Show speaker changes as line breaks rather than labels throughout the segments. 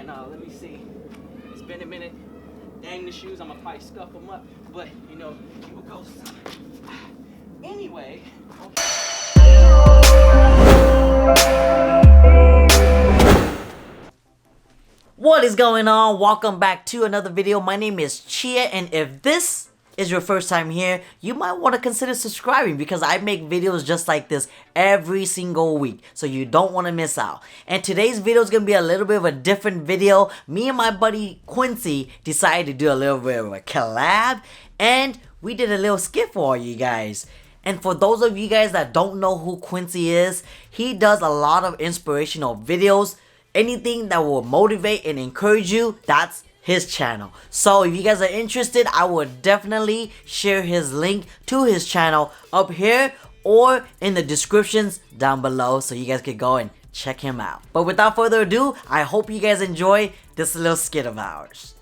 man. Let me see. It's been a minute. Dang the shoes, I'm gonna probably scuff them up. But, you know, you will go some. Anyway.
What is going on? Welcome back to another video. My name is Chia, and if this is your first time here, you might want to consider subscribing because I make videos just like this every single week, so you don't want to miss out. And today's video is going to be a little bit of a different video. Me and my buddy Quincy decided to do a little bit of a collab, and we did a little skit for you guys. And for those of you guys that don't know who Quincy is, he does a lot of inspirational videos. Anything that will motivate and encourage you, that's his channel. So if you guys are interested, I would definitely share his link to his channel up here or in the descriptions down below so you guys can go and check him out. But without further ado, I hope you guys enjoy this little skit of ours.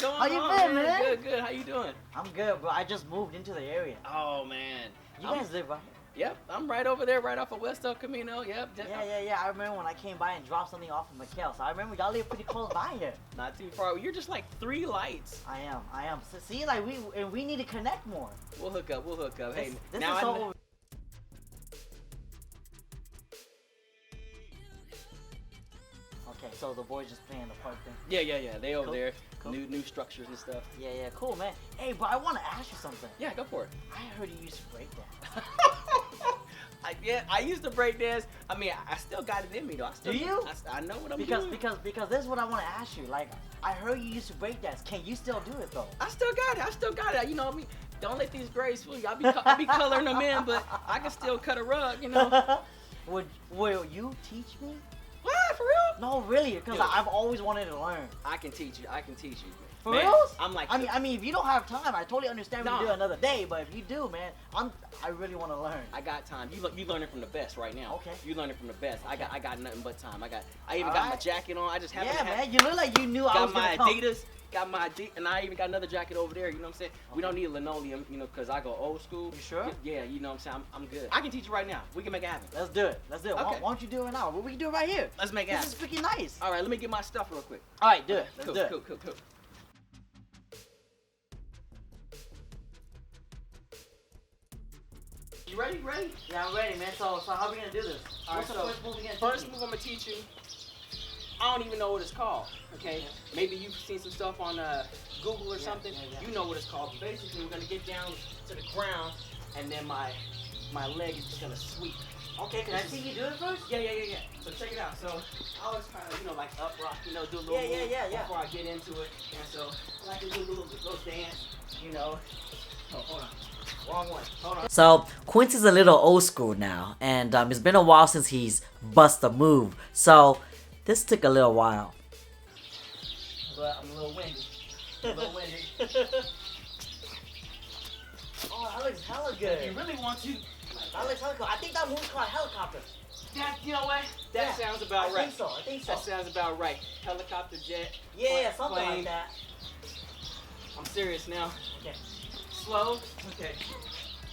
How
you been, man?
Good. How you doing?
I'm good, bro. I just moved into the area.
Oh, man.
You guys live right here?
Yep, I'm right over there, right off of West El Camino. Yep.
Yeah. I remember when I came by and dropped something off of Mikhail. So I remember y'all live pretty close by here.
Not too far. You're just like 3 lights.
I am. So see, like we need to connect more.
We'll hook up. Hey,
this
now
is so. Okay, so the boys just playing the park thing.
Yeah. They over
Cool.
there.
Cool.
New structures and stuff.
Yeah, cool, man. Hey, bro, I want to ask you something.
Yeah, go for it.
I heard you used to break dance.
I used to break dance. I mean, I still got it in me though.
Do you?
I know what I'm
doing.
doing.
Because this is what I want to ask you. Like, I heard you used to break dance. Can you still do it though?
I still got it. You know, I mean, don't let these grades fool you. I be coloring them in, but I can still cut a rug. You know.
Will you teach me?
What? For real?
No, really, because I've always wanted to learn.
I can teach you.
For real?
I'm like.
I mean, if you don't have time, I totally understand when you do another day. But if you do, man, I really want to learn.
I got time. You learning from the best right now.
Okay.
You learning from the best.
Okay.
I got nothing but time. I even got my jacket on. I just happen to have.
Man, you look like you knew I was gonna come.
Got my Adidas, and I even got another jacket over there. You know what I'm saying? Okay. We don't need linoleum, you know, because I go old school.
You sure?
Yeah, you know what I'm saying? I'm good. I can teach you right now. We can make it happen.
Let's do it.
Okay.
Why don't you do it now? We can do it right here.
Let's make it happen.
This is freaking nice.
All right, let me get my stuff real quick.
All right, do it. Let's do it.
Cool. You ready?
Yeah, I'm ready, man. So how are we gonna do this?
All right,
What's the first move we gonna do?
First move I'm gonna teach you. I don't even know what it's called. Okay,
Yeah.
Maybe you've seen some stuff on Google or something.
Yeah.
You know what it's called. But basically, we're gonna get down to the ground, and then my leg is just gonna sweep.
Okay, can I see you do it first?
Yeah. So check it out. So I always kind of, like up rock, do a little move before I get into it. And so I like to do a little dance, Oh, hold on. Wrong one. Hold on.
So Quincy's a little old school now, and it's been a while since he's bust a move. So this took a little while.
But I'm a little windy.
Oh, that looks hella good.
If you really want to.
That looks hella good. I think that move's called helicopter.
You know what? That sounds about right.
I think so.
That sounds about right. Helicopter, jet.
Yeah, something
plane.
like that.
I'm serious now.
Okay.
Slow. Okay.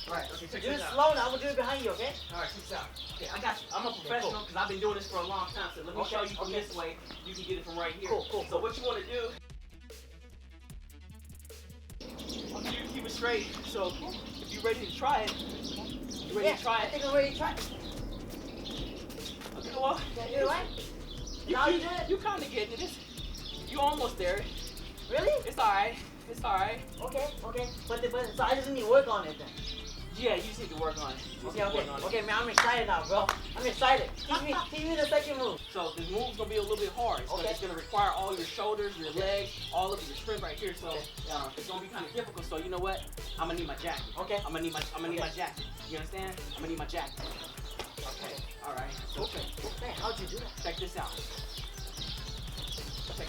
Alright, okay, check
Do it
this out.
slow now. I'm gonna do it behind you, okay?
Alright, check this out. Okay, I got you. I'm a professional because I've been doing this for a long time. So let me show you from this way. You can get it from right here.
Cool.
So what you want to do, you keep it straight. So if you're ready to try it,
I think I'm ready to try it.
Okay, well,
You right? Now you do it?
You kind of getting it. You almost there.
Really?
It's alright.
Okay. But so I just need to work on it then.
Yeah, you just need to work on it.
Okay, man, I'm excited now, bro. I'm excited. Teach me the second move.
So this move's gonna be a little bit hard. It's gonna require all your shoulders, your legs, all of your strength right here. So it's gonna be kind of difficult. So you know what? I'm gonna need my jacket.
Okay.
I'm gonna need my jacket. You understand? I'm gonna need my jacket. Okay. All right.
Okay. Man, how'd you do that?
Check this out.
Okay.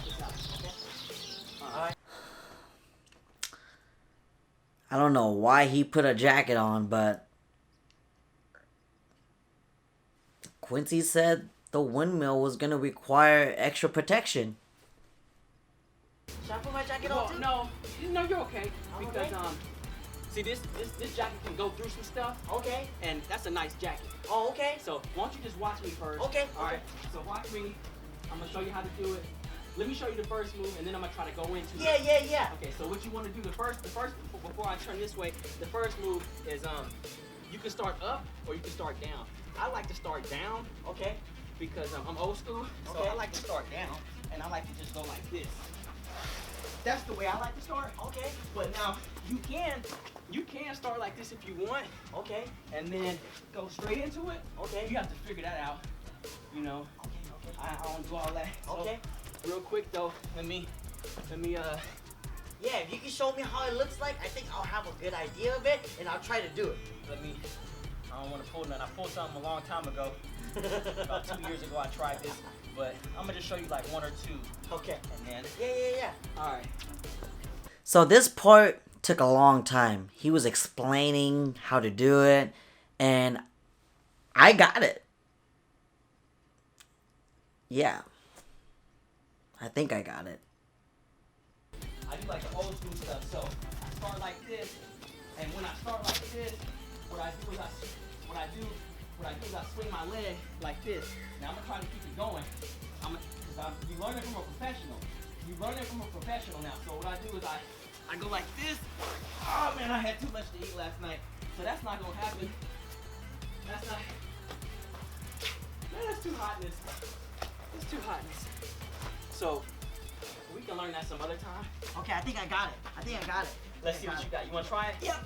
All right.
I don't know why he put a jacket on, but Quincy said the windmill was going to require extra protection. Should I put my jacket
Well,
on too?
no, you're okay.
I'm
Because,
okay.
see, this jacket can go through some stuff.
Okay.
And that's a nice jacket.
Oh, okay.
So, why don't you just watch me first?
Okay.
All right. So, watch me. I'm going to show you how to do it. Let me show you the first move, and then I'm going to try to go into it.
Yeah.
Okay, so what you want to do, the first, before I turn this way, the first move is, you can start up or you can start down. I like to start down.
Okay.
Because I'm old school, so
Okay.
I like to start down, and I like to just go like this. That's the way I like to start.
Okay.
But now you can start like this if you want.
Okay.
And then go straight into it.
Okay.
You have to figure that out. You know.
Okay.
I don't do all that.
Okay.
So, real quick though, let me.
Yeah, if you can show me how it looks like, I think I'll have a good idea of it, and I'll try to do it.
I don't want to pull none. I pulled something a long time ago. About 2 years ago I tried this, but I'm gonna just show you like one or two.
Okay.
And then.
Yeah.
All right.
So this part took a long time. He was explaining how to do it, and I got it. Yeah. I think I got it.
I do like the old school stuff, so I start like this, and when I start like this, what I do is I swing my leg like this. Now I'm gonna try to keep it going. You're learning from a professional. You're learning from a professional now. So what I do is I go like this. Oh man, I had too much to eat last night, so that's not gonna happen. That's not. Man, that's too hotness. It's too hotness. So we can learn that some other time.
Okay, I think I got it.
Let's see what you got. You want to try it?
Yep.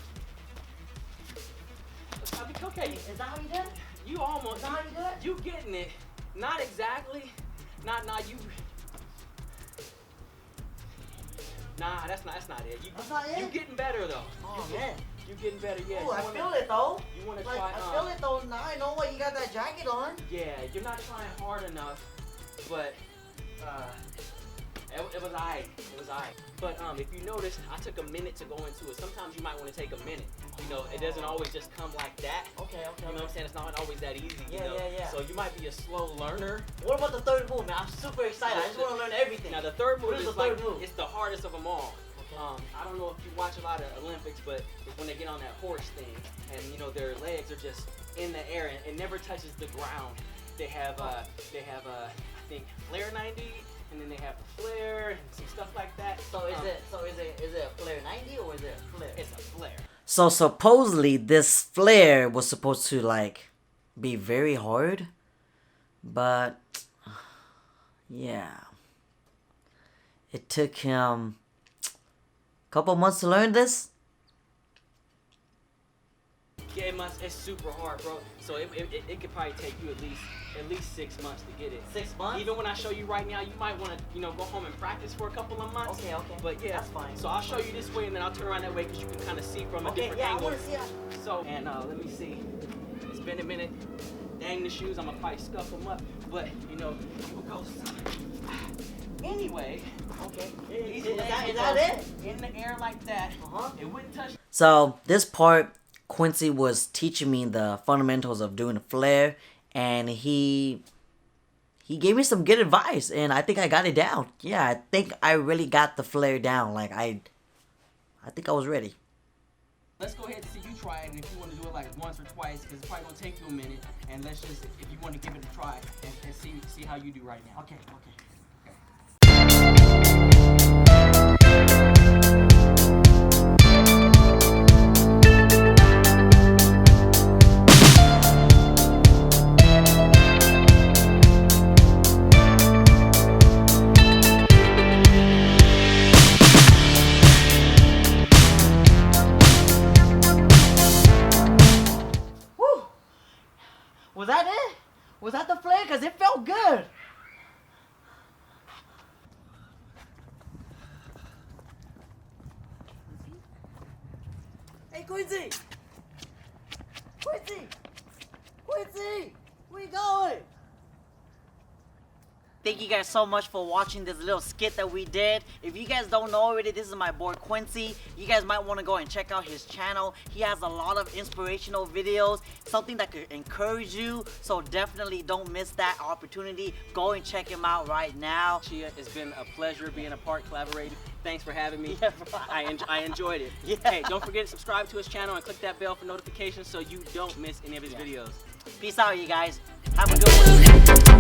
Okay.
Is that how you do it?
You almost.
Is that how you do it?
You getting it. Not exactly. Nah, you. Nah, that's not it.
That's not it?
You getting better though.
Oh, man.
You getting better, yeah.
Ooh, I feel it though.
You want to
Like,
try?
I feel it though. Now I know why you got that jacket on.
Yeah, you're not trying hard enough, but it was alright. It was alright. But if you noticed, I took a minute to go into it. Sometimes you might want to take a minute. You know, it doesn't always just come like that.
Okay.
You know what I'm saying? It's not always that easy. You
Yeah,
know?
yeah.
So you might be a slow learner.
What about the third move, man? I'm super excited. I just want to learn everything.
Now the third move
What is
is
the third
like,
move?
it's the hardest of them all.
Okay.
I don't know if you watch a lot of Olympics, but it's when they get on that horse thing, and you know their legs are just in the air and it never touches the ground. They have I think flare 90, and then they have the flare and some stuff like that.
So is it a flare 90 or is it a flare?
It's a flare.
So supposedly this flare was supposed to like be very hard, but yeah, it took him a couple months to learn this.
Yeah, it's super hard, bro. So it could probably take you at least 6 months to get it.
6 months?
Even when I show you right now, you might want to, go home and practice for a couple of months.
Okay.
But yeah,
That's fine.
So I'll show you this way, and then I'll turn around that way because you can kind of see from a different
I
angle.
want to see how.
So, and let me see. It's been a minute. Dang the shoes, I'm gonna probably scuff them up. But you will go. Anyway.
Okay.
Easy
Is
leg,
that it?
In the air like that. It wouldn't touch.
So this part, Quincy was teaching me the fundamentals of doing a flare, and he gave me some good advice, and I think I got it down. Yeah, I think I really got the flare down. Like I think I was ready.
Let's go ahead and see you try it, and if you want to do it like once or twice, because it's probably gonna take you a minute. And let's just, if you want to give it a try, and see how you do right now.
Okay. Was that it? Was that the flare? Because it felt good. Hey, Quincy! Quincy! Where you going? Thank you guys so much for watching this little skit that we did. If you guys don't know already, this is my boy Quincy. You guys might want to go and check out his channel. He has a lot of inspirational videos, something that could encourage you. So definitely don't miss that opportunity. Go and check him out right now.
Chia, it's been a pleasure being a part, collaborating. Thanks for having me.
Yeah.
I enjoyed it.
Yeah.
Hey, don't forget to subscribe to his channel and click that bell for notifications so you don't miss any of his videos.
Peace out, you guys. Have a good one.